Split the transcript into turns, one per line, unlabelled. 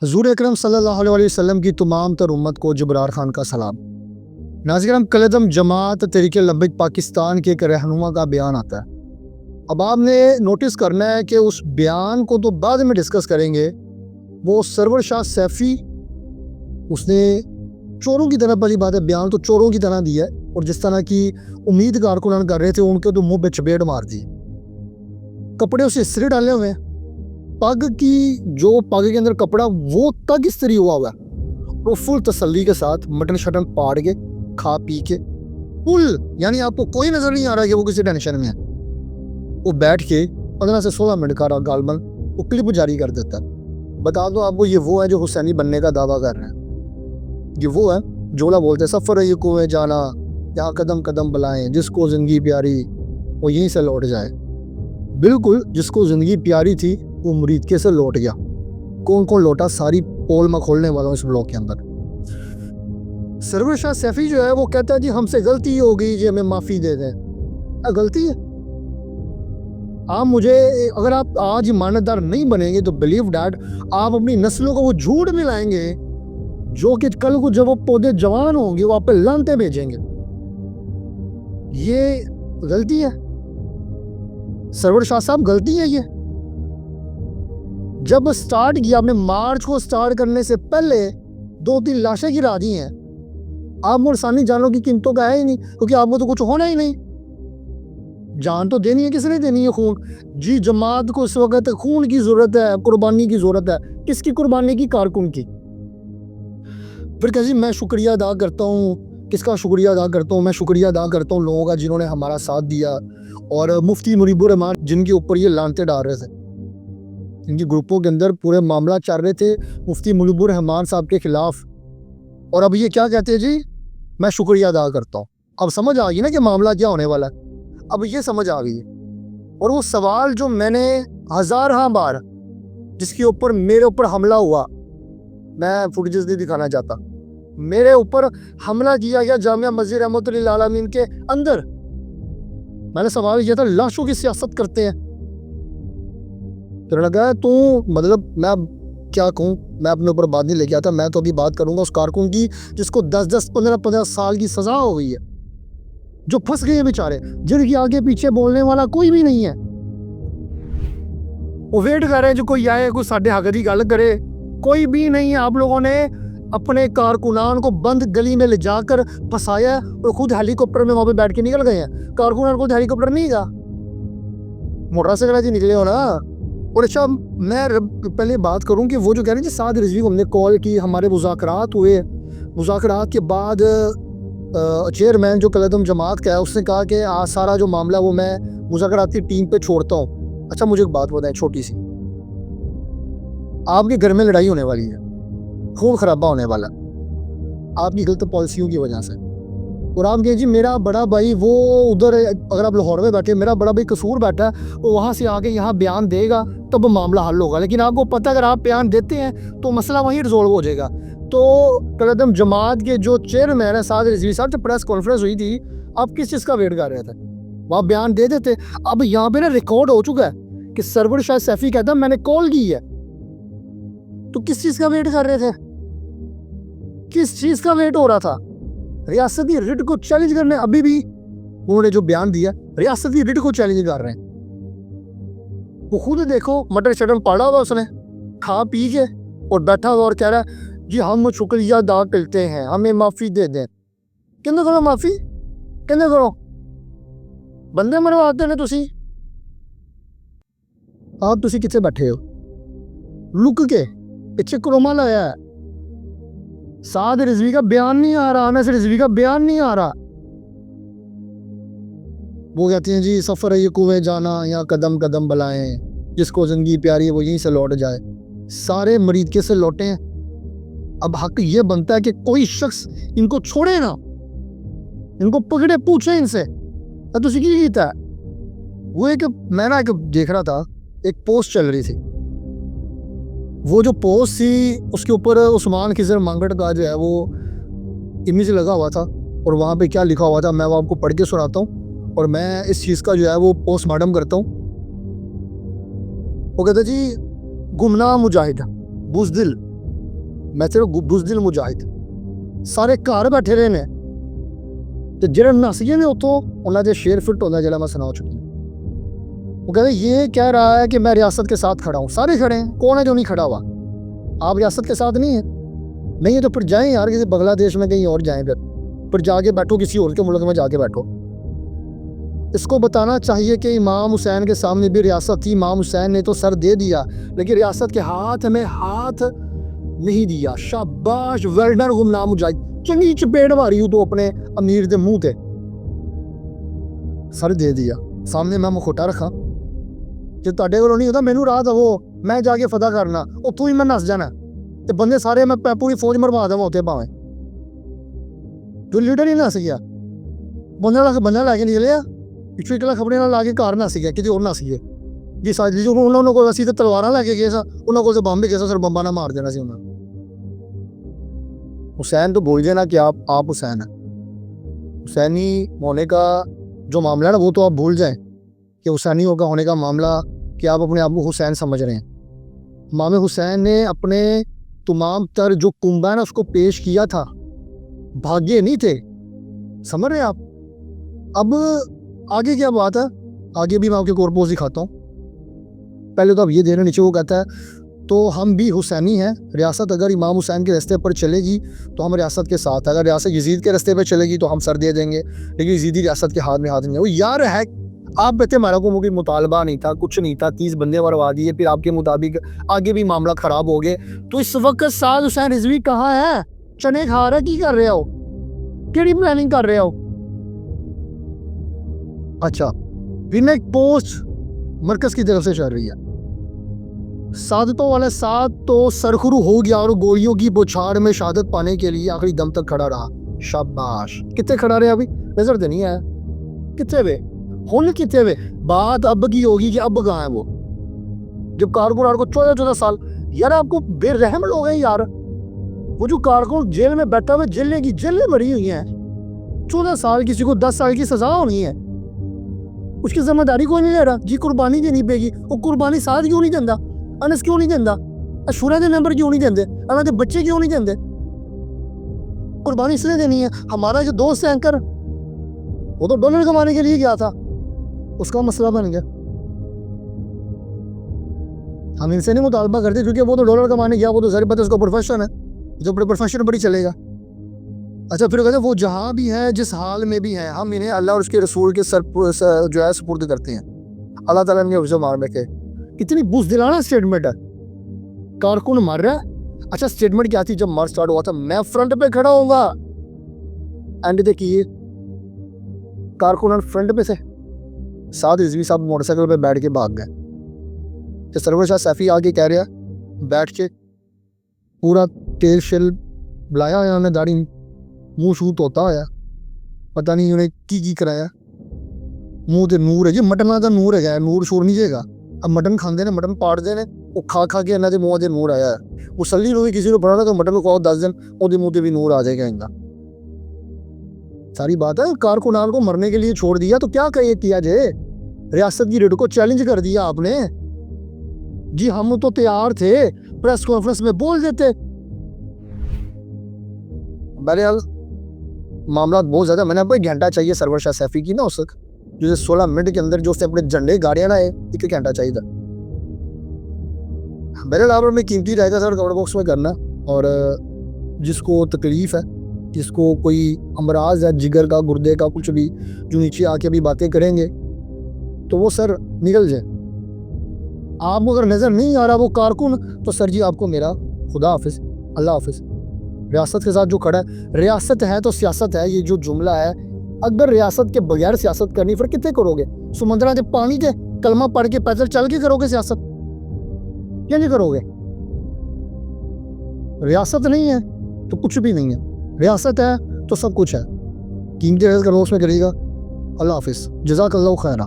हुज़ूर अकरम सल्लल्लाहु अलैहि वसल्लम की तमाम तर उम्मत को जबरार खान का सलाम। नाज़रीन, कलदम जमात तहरीक लब्बैक पाकिस्तान के एक रहनुमा का बयान आता है। अब आपने नोटिस करना है कि उस बयान को तो बाद में डिस्कस करेंगे। वो सरवर शाह सैफ़ी, उसने चोरों की तरह, पहली बात है बयान तो चोरों की तरह दिया है, और जिस तरह की उम्मीद कारकुनान कर रहे थे उनके तो मुंह पे चपेट मार दी। कपड़े उसे इस्त्री डाले हुए हैं, पग की जो पग के अंदर कपड़ा वो तक इस्त्री हुआ है, वो फुल तसल्ली के साथ मटन शटन पाड़ के खा पी के फुल, यानी आपको कोई नजर नहीं आ रहा कि वो किसी टेंशन में है। वो बैठ के 15 से 16 मिनट का गालमन वो क्लिप जारी कर देता है। बता दो आपको, ये वो है जो हुसैनी बनने का दावा कर रहे हैं। ये वो है जोला बोलते हैं, सफ़र ये कुएं जाना, यहाँ कदम कदम बुलाएं, जिसको ज़िंदगी प्यारी वो यहीं से लौट जाए। बिल्कुल, जिसको ज़िंदगी प्यारी थी वो मुरीदके से लौट गया। कौन कौन लौटा, सारी पोल में खोलने वाला हूँ इस ब्लॉग के अंदर। सरवर शाह सैफ़ी जो है वो कहता है जी हमसे गलती हो गई जी, हमें माफ़ी दे दें। गलती है। आप मुझे, अगर आप आज ईमानदार नहीं बनेंगे तो बिलीव डैट आप अपनी नस्लों को वो झूठ मिलाएंगे जो कि कल को जब वो पौधे जवान होंगे वो आप पे लानते भेजेंगे। ये गलती है सरवर शाह साहब, गलती है ये। जब स्टार्ट किया, आपने मार्च को स्टार्ट करने से पहले 2-3 लाशें गिरा दी हैं। आप मुर्सानी जानों की कीमतों का है ही नहीं, क्योंकि आपको तो कुछ होना ही नहीं। जान तो देनी है, किसने देनी है? खून। जी जमात को इस वक्त खून की जरूरत है, कुर्बानी की जरूरत है। किसकी कुर्बानी की? कारकुन की। फिर कैसे मैं शुक्रिया अदा करता हूँ, किसका शुक्रिया अदा करता हूँ? मैं शुक्रिया अदा करता हूँ लोगों का जिन्होंने हमारा साथ दिया, और मुफ्ती मुनीबुर रहमान जिनके ऊपर ये लानते डाल रहे थे, इनके ग्रुपों के अंदर पूरे मामला चल रहे थे मुफ्ती मुनीबुर रहमान साहब के खिलाफ। और अब ये क्या कहते हैं जी, मैं शुक्रिया अदा करता हूँ। अब समझ आ गई ना कि मामला क्या होने वाला है। अब ये समझ आ गई। और वो सवाल जो मैंने हज़ार बार, जिसके ऊपर मेरे ऊपर हमला हुआ, मैं फुटेजेस नहीं दिखाना चाहता, मेरे ऊपर हमला किया गया जामिया मस्जिद रहमतुल्लाह लिल आलमीन के अंदर। मैंने सवाल किया था लाशों की सियासत करते हैं। तो लगा तू, मतलब मैं क्या कहूँ, मैं अपने ऊपर बात नहीं लेके आता। मैं तो अभी बात करूंगा उस कारकुन की जिसको 10-10, 15-15 साल की सजा हो गई है, जो फंस गए हैं बेचारे, जिनके आगे पीछे बोलने वाला कोई भी नहीं है। वो वेट कर रहे हैं जो कोई आए, कोई साढ़े हक की गल करे, कोई भी नहीं है। आप लोगों ने अपने कारकुनान को बंद गली में ले जाकर फंसाया और खुद हेलीकॉप्टर में वहां पे बैठ के निकल गए हैं। कारकुनान को हेलीकॉप्टर नहीं था, मोटरसाइकिल से निकले हो ना। और अच्छा, मैं पहले बात करूं कि वो जो कह रहे हैं जी साद रिजवी को हमने कॉल की, हमारे मुज़ाकरात हुए, मुज़ाकरात के बाद चेयरमैन जो कलदम जमात का है उसने कहा कि सारा जो मामला वो मैं मुज़ाकरात की टीम पे छोड़ता हूँ। अच्छा, मुझे एक बात बताएं छोटी सी, आपके घर में लड़ाई होने वाली है, खून खराबा होने वाला आपकी गलत पॉलिसियों की वजह से, और आप कहें जी मेरा बड़ा भाई वो उधर, अगर आप लाहौर में बैठे, मेरा बड़ा भाई कसूर बैठा है, वो वहाँ से आके यहाँ बयान देगा तब मामला हल होगा। लेकिन आपको पता है अगर आप बयान देते हैं तो मसला वहीं रिजोल्व हो जाएगा। तो कलदम जमात के जो चेयरमैन है साद रिजवी साहब, जब प्रेस कॉन्फ्रेंस हुई थी, आप किस चीज़ का वेट कर रहे थे? वहाँ बयान दे देते। अब यहाँ पे ना रिकॉर्ड हो चुका है कि सरवर शाह सैफ़ी कहता मैंने कॉल की है। तो किस चीज़ का वेट कर रहे थे? किस चीज़ का वेट हो रहा था? रियासती रिट को चैलेंज करने। अभी भी उन्होंने जो बयान दिया, रियासती रिट को चैलेंज कर रहे हैं। वो खुद देखो, मटन शटन पाड़ा हुआ उसने, खा पी के, और बैठा हुआ और कह रहा है जी हम शुक्रिया अदा करते हैं, हमें माफ़ी दे दें। कहने करो माफ़ी, कहने करो बंदे मरवाते ने तुसी। आप तुसी कितने बैठे हो लुक के, पिछे क्रोमा लाया है। साद रिजवी का बयान नहीं आ रहा, अनस रिजवी का बयान नहीं आ रहा। वो कहते हैं जी सफ़र ये कुएं जाना, यहाँ कदम कदम बुलाएं, जिसको ज़िंदगी प्यारी है वो यहीं से लौट जाए। सारे मरीद के से लौटे हैं। अब हक ये बनता है कि कोई शख्स इनको छोड़े ना, इनको पकड़े, पूछे इनसे तुसी की कीता है। वो एक, मैं ना एक देख रहा था, एक पोस्ट चल रही थी, वो जो पोस्ट थी उसके ऊपर उस्मान खिजर मांगट का जो है वो इमेज लगा हुआ था, और वहाँ पे क्या लिखा हुआ था मैं वो आपको पढ़ के सुनाता हूँ, और मैं इस चीज़ का जो है वो पोस्टमार्टम करता हूँ। वो कहता जी गुमनाह मुजाहिद बुज़दिल मैं सिर्फ बुज़दिल मुजाहिद सारे घर बैठे रहे ने ते जेह्ड़े नस्सिए ने उतों उन्होंने शेर फिट होता जरा मैं सुना चुकी हूँ। वो कहते ये कह रहा है कि मैं रियासत के साथ खड़ा हूँ, सारे खड़े हैं, कौन है जो नहीं खड़ा हुआ? आप रियासत के साथ नहीं है? नहीं है तो फिर जाएं यार किसी बांग्लादेश में कहीं और जाएं, फिर जाके बैठो किसी और के मुल्क में जाके बैठो। इसको बताना चाहिए कि इमाम हुसैन के सामने भी रियासत थी, इमाम हुसैन ने तो सर दे दिया लेकिन रियासत के हाथ में हाथ नहीं दिया। शाबाश, वेल डन गुमनाम मुजाहिद, चंगी चपेट मारी हूँ तो अपने अमीर के मुंह पे, सर दे दिया, सामने मैं मुखोटा रखा जो ਤੁਹਾਡੇ ਕੋਲੋਂ नहीं होता मैनू राह दवो, मैं जाके फतह करना, उतों ही मैं नस जाना ते बंदे सारे मैं पूरी फौज मरवा देवां उत्ते भावें। जो लीडर ही नस गया, बंदा लैके निकले पिछू इकला खबरें ला के घर नस गया, किते होर नस गए जी साजी जो उन्होंने कोल असीं ते तलवारां लैके गए सा, उन्होंने कोल ते बंब ही गए सा, सिर बंबां नाल मार देना सी उन्होंने। हुसैन तो बोल देना कि आप हुसैन है, हुसैनी होने का जो मामला है ना वो तो आप भूल जाएं कि हुसैनी होगा होने का मामला कि आप अपने आप को हुसैन समझ रहे हैं। इमाम हुसैन ने अपने तमाम तर जो कुंबा है ना उसको पेश किया था, भाग्य नहीं थे, समझ रहे हैं आप? अब आगे क्या बात है, आगे भी मैं आपके कॉर्पोस दिखाता हूँ। पहले तो अब ये देना नीचे, वो कहता है तो हम भी हुसैनी हैं, रियासत अगर इमाम हुसैन के रास्ते पर चलेगी तो हम रियासत के साथ, अगर रियासत यजीद के रास्ते पर चलेगी तो हम सर दे देंगे, लेकिन यजीदी रियासत के हाथ में हाथ नहीं है। वो यार है आप कहते हमारा को कोई मुतालबा नहीं था, कुछ नहीं था, 30 बंदे मरवा दिए, फिर आपके मुताबिक आगे भी मामला ख़राब हो गए। तो इस वक्त साद हुसैन रिजवी कहाँ है? चने खा रहा, की कर रहे हो, केड़ी प्लानिंग कर रहे हो? अच्छा, फिर एक पोस्ट मरकज़ की तरफ से चल रही है, सादतों वाला साथ तो सरखुरू हो गया और गोलियों की बौछार में शहादत पाने के लिए आखिरी दम तक खड़ा रहा। शाबाश, कितने खड़ा रहे? अभी नजर तो नहीं आया, कितने वे हुन कितने वे? बात अब की होगी कि अब कहाँ है वो? जब कारकुन को 14 साल, यार आपको बेरहम लोग हैं यार। वो जो कारकुन जेल में बैठा हुआ, जेलें भरी हुई हैं, 14 साल, किसी को 10 साल की सजा होनी है, उसकी जिम्मेदारी कोई नहीं ले रहा जी। कुर्बानी देनी पेगी, वो कुर्बानी साथ क्यों नहीं देता? अनस क्यों नहीं देता? अशूरा के नंबर क्यों नहीं देते? अनादे बच्चे क्यों नहीं देते? कुर्बानी इसलिए देनी है। हमारा जो दोस्त है एंकर, वो तो डॉलर कमाने के लिए गया था, उसका मसला बन गया। हम इनसे नहीं मुतालबा करते क्योंकि वो तो डॉलर कमाने गया, वो तो ज़ाहिर बात है उसका प्रोफेशन है, जो अपने प्रोफेशन पर ही चलेगा। अच्छा, फिर कहते हैं वो जहाँ भी है, जिस हाल में भी है, हम इन्हें अल्लाह और उसके रसूल के सर जो है सुपुर्द करते हैं। अल्लाह ताला ने उसे मार रखे। कितनी बुज़दिलाना स्टेटमेंट है, कारकुन मर रहा है। अच्छा, स्टेटमेंट क्या थी जब मार स्टार्ट हुआ था? मैं फ्रंट पे खड़ा होऊंगा, एंड देखिए कारकुन फ्रंट पे से, साथ रिजवी साहब मोटरसाइकिल पे बैठ के भाग गए। तो सरवर शाह सैफी आगे कह रहा बैठ के, पूरा तेल शिल बुलाया होया उन्हें, दाढ़ी मूँह शूह धोता होया, पता नहीं उन्हें की कराया। मूँह ते नूर है जी, मटना का नूर है, नूर शूर नहीं जेगा। अब मटन खाते ने, मटन पाड़ते हैं, वो खा के इन्हों के मूँह से नूर आया है। मुसली भी किसी को पढ़ा तो मटन खाओ 10 दिन, वो मूँह से भी नूर आ जाएगा इनका। सारी बात है। कारकुनान को मरने के लिए छोड़ दिया तो क्या कहिए किया जाए? रियासत की रेड को चैलेंज कर दिया आपने जी। हम तो तैयार थे, प्रेस कॉन्फ्रेंस में बोल देते। बहरहाल मामला बहुत ज़्यादा, मैंने आपको 1 घंटा चाहिए सरवर शाह सैफी की ना, उस जो 16 मिनट के अंदर जो उसने अपने झंडे गाड़ियाँ ना 1 घंटा चाहिए था। बहरहाल आप में कीमती रहेगा सर कमेंट बॉक्स में करना, और जिसको तकलीफ़ है, जिसको कोई अमराज है जिगर का, गुर्दे का, कुछ भी, जो नीचे आके भी बातें करेंगे तो वो सर निकल जाए। आपको अगर नज़र नहीं आ रहा वो कारकुन, तो सर जी आपको मेरा खुदा हाफिज़, अल्लाह हाफिज़। रियासत के साथ जो खड़ा है, रियासत है तो सियासत है, ये जो जुमला है, अगर रियासत के बगैर सियासत करनी फिर कितने करोगे? समुद्रा के पानी के कलमा पढ़ के पैदल चल के करोगे सियासत, क्या नहीं करोगे? रियासत नहीं है तो कुछ भी नहीं है, रियासत है तो सब कुछ है। कीमती रह कर उसमें करेगा। अल्लाह हाफिज़, जज़ाकल्लाहु खैरा।